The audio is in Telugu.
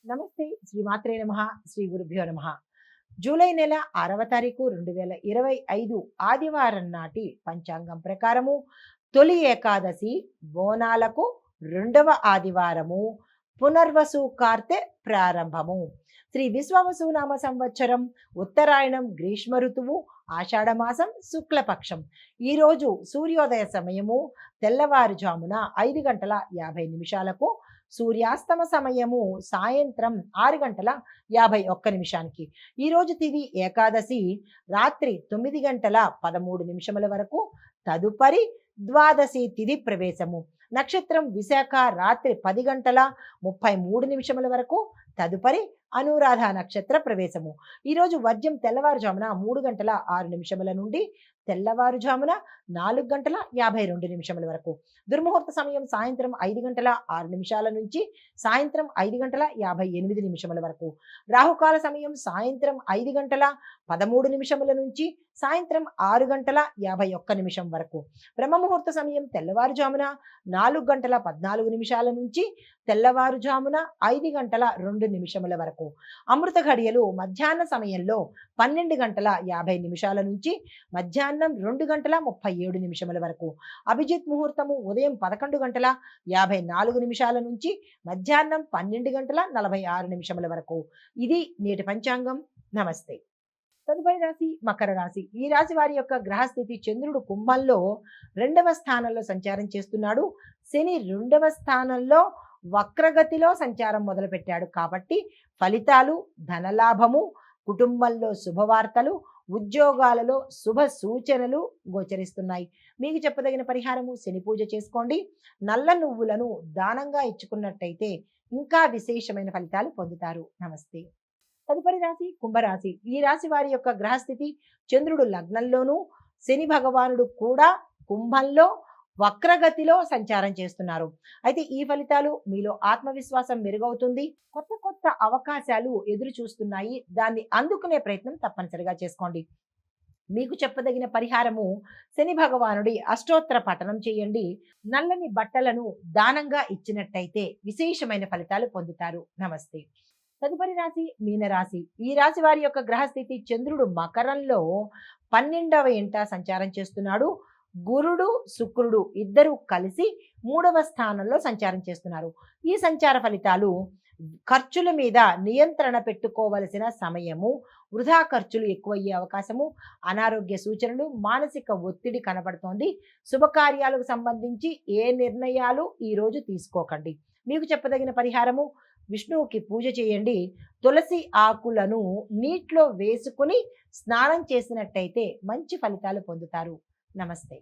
నమస్తే. శ్రీ మాత్రే నమః. శ్రీ గురుభ్యో నమః. జూలై నెల 6వ తారీఖు 2025 ఆదివారం నాటి పంచాంగం ప్రకారము తొలి ఏకాదశి బోనాలకు రెండవ ఆదివారము, పునర్వసు కార్తె ప్రారంభము. శ్రీ విశ్వావసు నామ సంవత్సరం ఉత్తరాయణం గ్రీష్మ ఋతువు ఆషాఢమాసం శుక్లపక్షం. ఈరోజు సూర్యోదయ సమయము తెల్లవారుజామున 5:50 సూర్యాస్తమ సమయము సాయంత్రం 6:51. ఈరోజు తిథి ఏకాదశి రాత్రి 9:13 వరకు. తదుపరి ద్వాదశి తిథి ప్రవేశము. నక్షత్రం విశాఖ రాత్రి 10:33 వరకు. తదుపరి అనురాధ నక్షత్ర ప్రవేశము. ఈరోజు వర్జ్యం తెల్లవారుజామున 3:06 నుండి తెల్లవారుజామున 4:52 వరకు. దుర్ముహూర్త సమయం సాయంత్రం 5:06 నుంచి సాయంత్రం 5:58 వరకు. రాహుకాల సమయం సాయంత్రం 5:13 నుంచి సాయంత్రం 6:51 వరకు. బ్రహ్మముహూర్త సమయం తెల్లవారుజామున 4:14 నుంచి తెల్లవారుజామున 5:02 వరకు. అమృత ఘడియలు మధ్యాహ్న సమయంలో 12:50 నుంచి మధ్యాహ్నం 2:37 వరకు. అభిజిత్ ముహూర్తము ఉదయం 11:54 నుంచి మధ్యాహ్నం 12:46 వరకు. ఇది నేటి పంచాంగం. నమస్తే. తదుపరి రాశి మకర రాశి. ఈ రాశి వారి యొక్క గ్రహస్థితి చంద్రుడు కుంభంలో 2వ స్థానంలో సంచారం చేస్తున్నాడు. శని 2వ స్థానంలో వక్రగతిలో సంచారం మొదలుపెట్టాడు. కాబట్టి ఫలితాలు, ధనలాభము, కుటుంబంలో శుభవార్తలు, ఉద్యోగాలలో శుభ సూచనలు గోచరిస్తున్నాయి. మీకు చెప్పదగిన పరిహారము శని పూజ చేసుకోండి. నల్ల నువ్వులను దానంగా ఇచ్చుకున్నట్టయితే ఇంకా విశేషమైన ఫలితాలు పొందుతారు. నమస్తే. తదుపరి రాశి కుంభరాశి. ఈ రాశి వారి యొక్క గ్రహస్థితి చంద్రుడు లగ్నంలోను, శని భగవానుడు కూడా కుంభంలో వక్రగతిలో సంచారం చేస్తున్నారు. అయితే ఈ ఫలితాలు మీలో ఆత్మవిశ్వాసం మెరుగవుతుంది. కొత్త కొత్త అవకాశాలు ఎదురు చూస్తున్నాయి. దాన్ని అందుకునే ప్రయత్నం తప్పనిసరిగా చేసుకోండి. మీకు చెప్పదగిన పరిహారము శని భగవానుడి అష్టోత్తర పఠనం చేయండి. నల్లని బట్టలను దానంగా ఇచ్చినట్టయితే విశేషమైన ఫలితాలు పొందుతారు. నమస్తే. తదుపరి రాశి మీనరాశి. ఈ రాశి వారి యొక్క గ్రహస్థితి చంద్రుడు మకరంలో 12వ ఇంట సంచారం చేస్తున్నాడు. గురుడు శుక్రుడు ఇద్దరు కలిసి 3వ స్థానంలో సంచారం చేస్తున్నారు. ఈ సంచార ఫలితాలు ఖర్చుల మీద నియంత్రణ పెట్టుకోవలసిన సమయము, వృధా ఖర్చులు ఎక్కువయ్యే అవకాశము, అనారోగ్య సూచనలు, మానసిక ఒత్తిడి కనబడుతోంది. శుభకార్యాలకు సంబంధించి ఏ నిర్ణయాలు ఈరోజు తీసుకోకండి. మీకు చెప్పదగిన పరిహారము విష్ణువుకి పూజ చేయండి. తులసి ఆకులను నీటిలో వేసుకుని స్నానం చేసినట్టయితే మంచి ఫలితాలు పొందుతారు. నమస్తే.